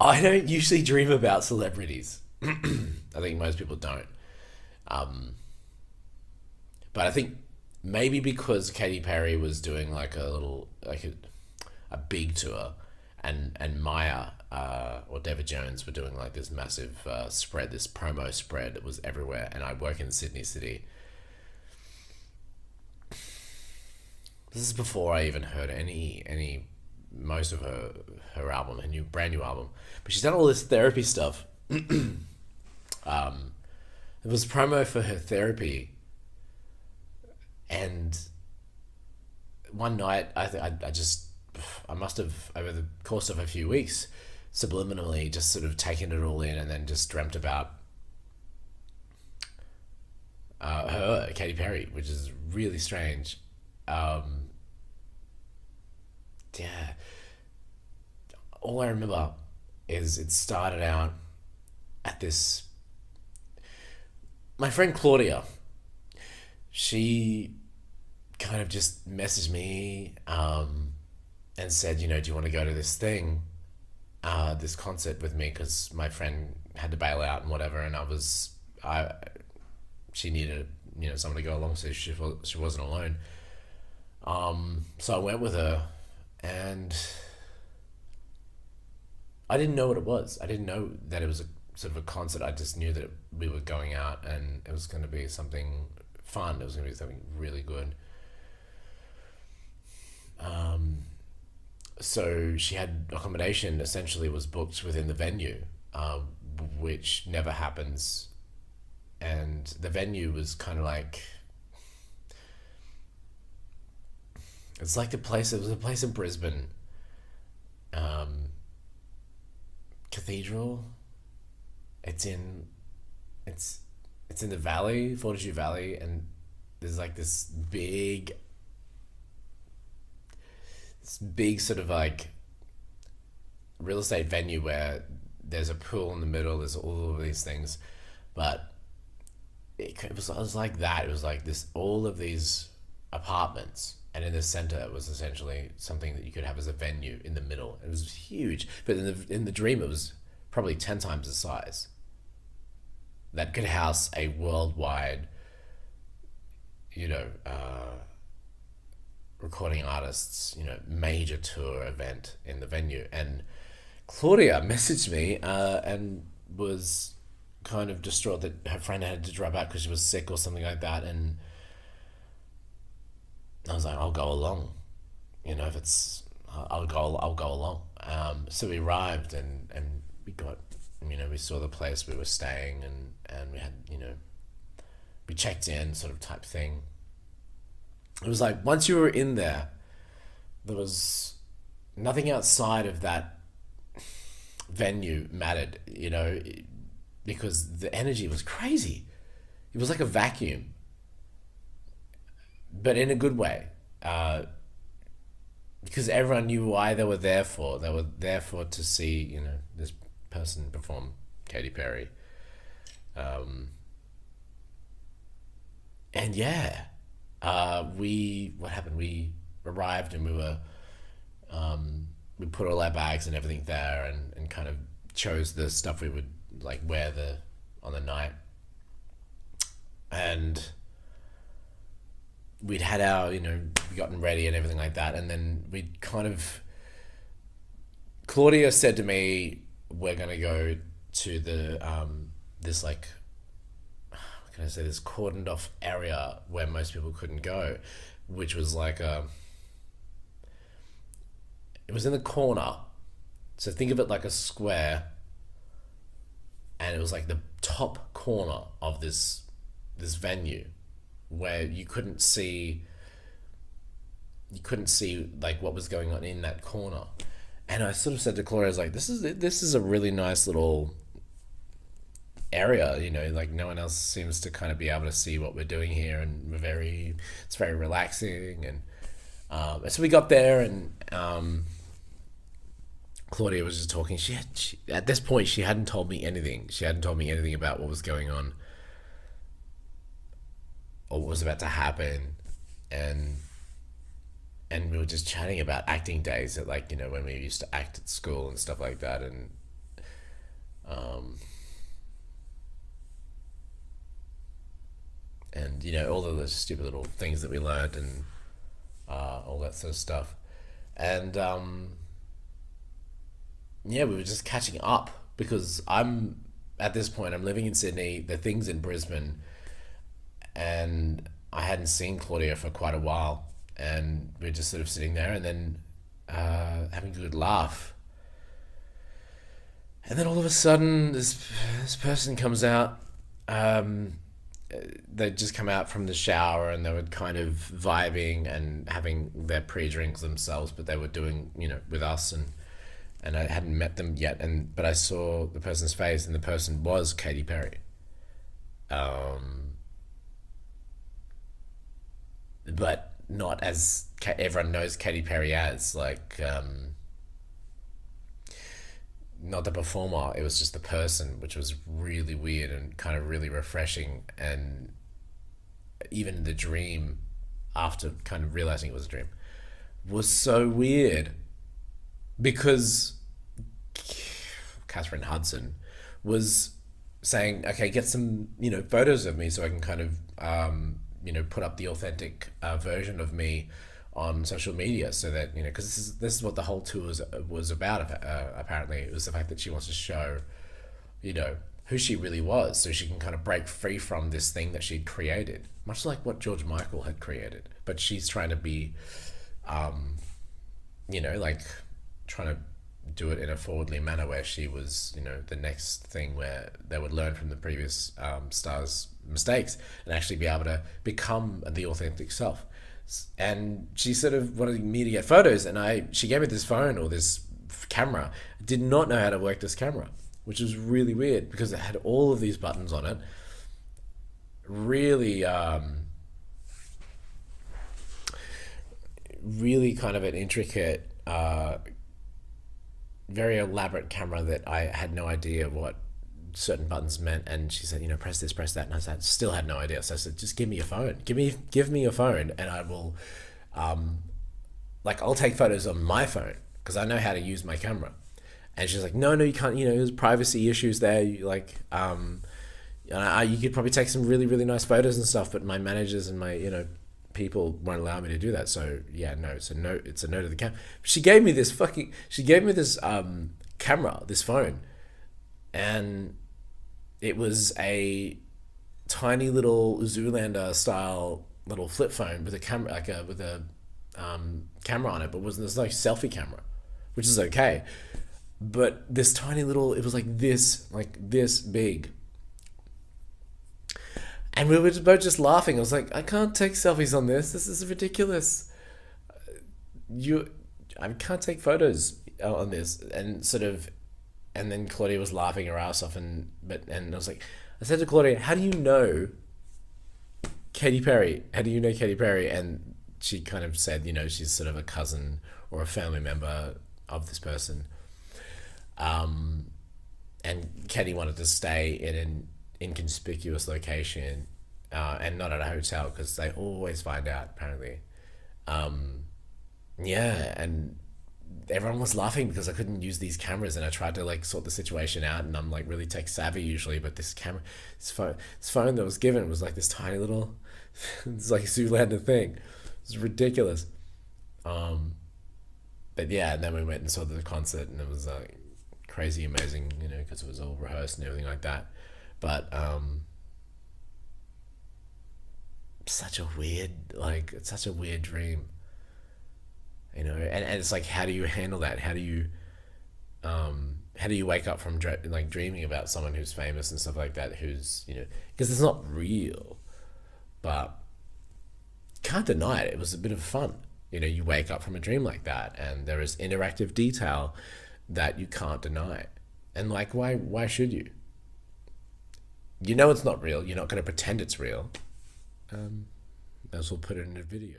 I don't usually dream about celebrities. I think most people don't. Um, but I think maybe because Katy Perry was doing like a little, like a big tour, and Maya or David Jones were doing like this massive spread, this promo spread that was everywhere. And I work in Sydney City. This is before I even heard any most of her album, her new brand new album. But she's done all this therapy stuff. It was promo for her therapy, and one night I just I must have over the course of a few weeks subliminally just sort of taken it all in, and then just dreamt about her Katy Perry, which is really strange. Um, yeah, all I remember is it started out at this. My friend Claudia, she kind of just messaged me and said, do you want to go to this thing, this concert with me? Because my friend had to bail out and whatever, and I, she needed, someone to go along, so she wasn't alone. So I went with her, and I didn't know what it was. I didn't know that it was a sort of a concert. I just knew that we were going out, and it was going to be something fun. It was going to be something really good. So she had accommodation essentially was booked within the venue, which never happens. And the venue was kind of like, it's like the place. It was a place in Brisbane, um, Cathedral. It's in, it's it's in the valley, Fortitude Valley, and there's like this big sort of like real estate venue where there's a pool in the middle. There's all of these things, but it was like that. It was like this all of these apartments, and in the center it was essentially something that you could have as a venue in the middle. It was huge, but in the dream it was probably 10 times the size. That could house a worldwide, you know, recording artists, major tour event in the venue. And Claudia messaged me and was kind of distraught that her friend had to drop out because she was sick or something like that. And I was like, I'll go along. If it's, I'll go along. So we arrived, and we got, we saw the place we were staying, and we had, we checked in sort of type thing. It was like once you were in there, there was nothing outside of that venue mattered, because the energy was crazy. It was like a vacuum, but in a good way. Because everyone knew why they were there for. They were there for to see, this person perform Katy Perry. Um, and yeah, what happened? We arrived, and we put all our bags and everything there, and kind of chose the stuff we would like wear on the night. And we'd had our, gotten ready and everything like that. And then we'd kind of, Claudia said to me, we're going to go to this like, what can I say, this cordoned off area where most people couldn't go, which was like it was in the corner. So think of it like a square, and it was like the top corner of this venue where you couldn't see like what was going on in that corner. And I sort of said to Claudia, I was like, this is a really nice little area, like no one else seems to kind of be able to see what we're doing here, and it's very relaxing. And so we got there, and Claudia was just talking. At this point she hadn't told me anything. She hadn't told me anything about what was going on or what was about to happen. And and we were just chatting about acting days at, like, when we used to act at school and stuff like that. And um, all of the stupid little things that we learned, and all that sort of stuff. And yeah, we were just catching up because at this point, I'm living in Sydney, the thing's in Brisbane, and I hadn't seen Claudia for quite a while. And we are just sort of sitting there, and then having a good laugh. And then all of a sudden, this person comes out. Um, they'd just come out from the shower, and they were kind of vibing and having their pre-drinks themselves, but they were doing, with us. And I hadn't met them yet, but I saw the person's face, and the person was Katy Perry. Um, but not as everyone knows Katy Perry as, like, not the performer. It was just the person, which was really weird and kind of really refreshing. And even the dream, after kind of realizing it was a dream, was so weird because Catherine Hudson was saying, "Okay, get some, photos of me so I can kind of, put up the authentic version of me on social media, so that, because this is what the whole tour was about. Apparently, it was the fact that she wants to show, who she really was, so she can kind of break free from this thing that she'd created, much like what George Michael had created. But she's trying to be, like, trying to do it in a forwardly manner where she was, the next thing where they would learn from the previous stars' mistakes and actually be able to become the authentic self. And she sort of wanted me to get photos, and she gave me this phone, or this camera. I did not know how to work this camera, which was really weird because it had all of these buttons on it. Really, really kind of an intricate, very elaborate camera that I had no idea what certain buttons meant. And she said, press this, press that, and I said, still had no idea. So I said, just give me your phone, give me your phone, and I will, I'll take photos on my phone because I know how to use my camera. And she's like, no, you can't, there's privacy issues there. You could probably take some really, really nice photos and stuff, but my managers and my, people won't allow me to do that. So yeah, no, it's a no to the camera. She gave me this camera, this phone, and it was a tiny little Zoolander style little flip phone with a camera, with a camera on it, but there's no selfie camera, which is okay. But this tiny little, it was like this big. And we were both just laughing. I was like, I can't take selfies on this. This is ridiculous. I can't take photos on this. And then Claudia was laughing her ass off, and I was like, I said to Claudia, how do you know Katy Perry? How do you know Katy Perry? And she kind of said, she's sort of a cousin or a family member of this person. And Katy wanted to stay in an inconspicuous location, and not at a hotel because they always find out, apparently. Yeah, and everyone was laughing because I couldn't use these cameras, and I tried to sort the situation out, and I'm really tech savvy usually, but this phone that was given was this tiny little, it's like Zoolander thing. It's ridiculous. But yeah, and then we went and saw the concert, and it was crazy amazing, because it was all rehearsed and everything like that. But such a weird, it's such a weird dream, and it's like, how do you handle that? How do you wake up from dreaming about someone who's famous and stuff like that, who's, because it's not real, but can't deny it. It was a bit of fun. You wake up from a dream like that, and there is interactive detail that you can't deny. And why should you? It's not real. You're not going to pretend it's real. As we'll put it in a video.